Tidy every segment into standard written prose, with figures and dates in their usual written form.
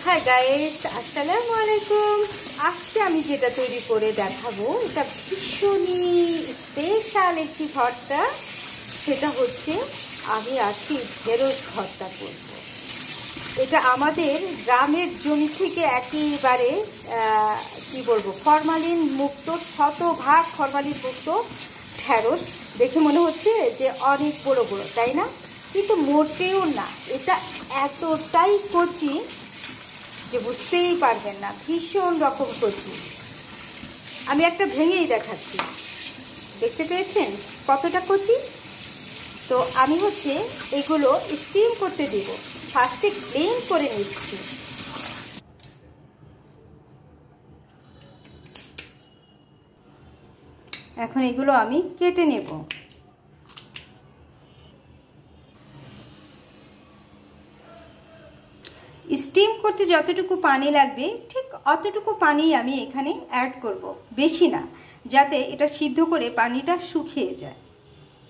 Hi guys, আসসালামু আলাইকুম। আজকে আমি যেটা তৈরি করে দেখাবো এটা ভীষণই স্পেশাল একটি ভর্তা। সেটা হচ্ছে আমি আজকে ঢেঁড়স ভর্তা করব। এটা আমাদের গ্রামের জমি থেকে একেবারে কি বলবো, ফরমালিন মুক্ত, শতভাগ ফরমালিন মুক্ত ঢেঁড়স। দেখে মনে হচ্ছে যে অনেক বড় বড়, তাই না? কিন্তু মোটেও না, এটা এতটাই কচি যে বুঝতেই পারবেন না, ভীষণ রকম কচি। আমি একটা ভেঙেই দেখাচ্ছি, দেখতে পেয়েছেন কতটা কচি? তো আমি এগুলো স্টিম করতে দেব। ফার্স্টে ক্লিন করে নিচ্ছি। এখন এগুলো আমি কেটে নেব। স্টিম করতে যতটুকু পানি লাগবে ঠিক অতটুকু পানি আমি এখানে অ্যাড করব, বেশি না, যাতে এটা সিদ্ধ করে পানিটা শুকিয়ে যায়।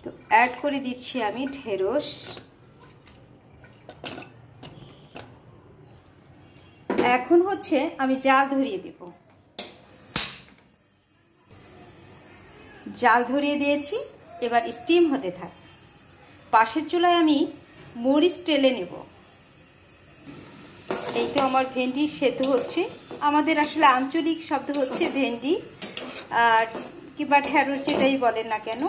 তো অ্যাড করে দিচ্ছি আমি ঢেঁড়স। এখন আমি জাল ধরিয়ে দেব। জাল ধরিয়ে দিয়েছি, এবার স্টিম হতে থাক। পাশের চুলায় আমি মরিচ টেলে নেব। এই তো আমার ভেন্ডি সেদ্ধ হচ্ছে। আমাদের আসলে আঞ্চলিক শব্দ হচ্ছে ভেন্ডি আর কিংবা ঢেঁড়স, যেটাই বলেন না কেন।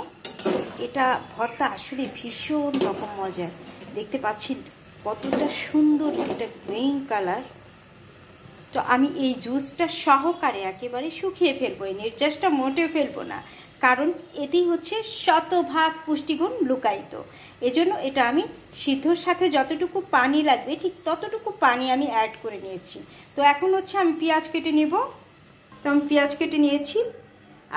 এটা ভর্তা আসলে ভীষণ রকম মজার। দেখতে পাচ্ছেন কতটা সুন্দর, এটা গ্রিন কালার। তো আমি এই জুসটা সহকারে একেবারে শুকিয়ে ফেলবো, এই নির্যাসটা মোটেও ফেলবো না, কারণ এতেই শতভাগ পুষ্টিগুণ লুকায়িত। এজন্য এটা আমি সিদ্ধর সাথে যতটুকু পানি লাগবে ঠিক ততটুকু পানি আমি অ্যাড করে নিয়েছি। তো এখন আমি পেঁয়াজ কেটে নেব। তো আমি পেঁয়াজ কেটে নিয়েছি,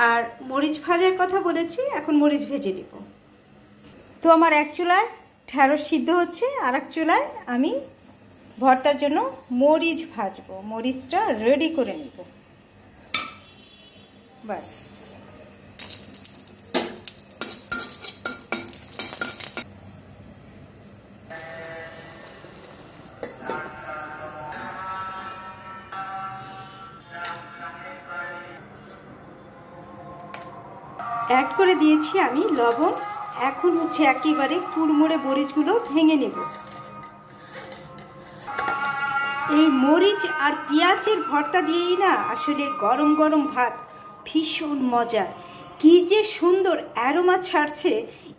আর মরিচ ভাজার কথা বলেছি, এখন মরিচ ভেজে নেব। তো আমার এক চুলায় ঢেঁড়স সিদ্ধ হচ্ছে, আর এক চুলায় আমি ভর্তার জন্য মরিচ ভাজবো। মরিচটা রেডি করে নেব। বাস, অ্যাড করে দিয়েছি আমি লবণ। এখন একেবারে কুড়মুড়ে মরিচগুলো ভেঙে নেব। এই মরিচ আর পেঁয়াজের ভর্তা দিয়েই না আসলে গরম গরম ভাত ভীষণ মজার। কি যে সুন্দর অ্যারোমা ছাড়ছে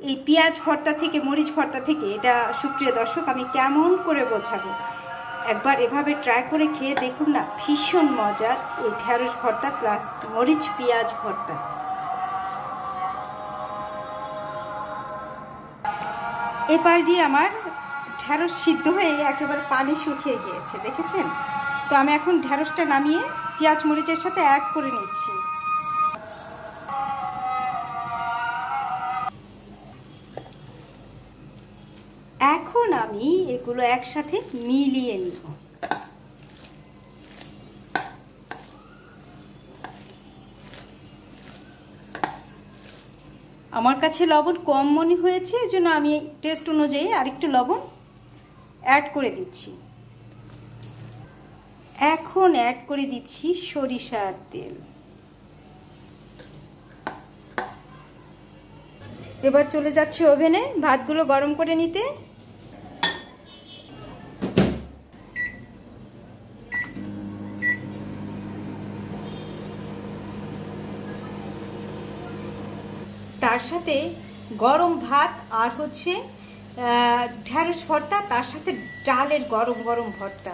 এই পেঁয়াজ ভর্তা থেকে, মরিচ ভর্তা থেকে। এটা সুপ্রিয় দর্শক, আমি কেমন করে বোঝাবো, একবার এভাবে ট্রাই করে খেয়ে দেখুন না, ভীষণ মজার এই ঢেঁড়স ভর্তা প্লাস মরিচ পেঁয়াজ ভর্তা। এবার দিয়ে আমার ঢেঁড়স সিদ্ধ হয়ে একেবারে পানি শুকিয়ে গিয়েছে, দেখেছেন? তো আমি এখন ঢেঁড়সটা নামিয়ে পেঁয়াজ মরিচের সাথে অ্যাড করে নিচ্ছি। এখন আমি এগুলো একসাথে মিলিয়ে নিব। আমার কাছে লবণ কম মনে হয়েছে, এজন্য আমি টেস্ট অনুযায়ী আরেকটু লবণ অ্যাড করে দিচ্ছি। এখন অ্যাড করে দিচ্ছি সরিষার তেল। এবার চলে যাচ্ছি ওভেনে ভাতগুলো গরম করে নিতে। তার সাথে গরম ভাত আর ঢেঁড়স ভর্তা, তার সাথে ডালের গরম গরম ভর্তা,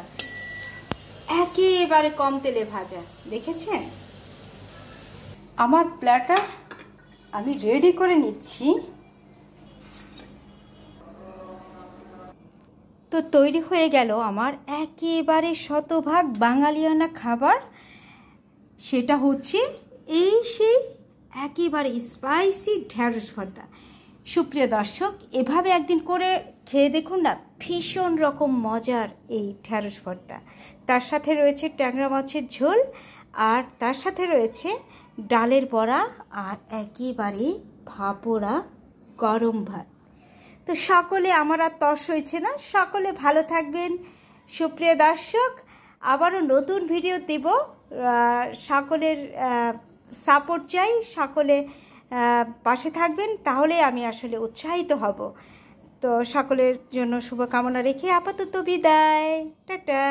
একেবারে কম তেলে ভাজা। দেখেছেন? আমার প্ল্যাটার আমি রেডি করে নিচ্ছি। তো তৈরি হয়ে গেল আমার একেবারে শতভাগ বাঙালিয়ানা খাবার। সেটা সেই একেবারে স্পাইসি ঢেঁড়স ভর্তা। সুপ্রিয় দর্শক, এভাবে একদিন করে খেয়ে দেখুন না, ভীষণ রকম মজার এই ঢেঁড়স ভর্তা। তার সাথে রয়েছে ট্যাংরা মাছের ঝোল, আর তার সাথে রয়েছে ডালের বড়া, আর একেবারে ভাপোড়া গরম ভাত। তো সকলে, আমার আর তর্স হয়েছে না, সকলে ভালো থাকবেন সুপ্রিয় দর্শক। আবারও নতুন ভিডিও দেব। সকলের সাপোর্ট চাই, সকলে পাশে থাকবেন, তাহলে আমি আসলে উৎসাহিত হব। তো সকলের জন্য শুভকামনা রেখে আপাতত বিদায়, টাটা।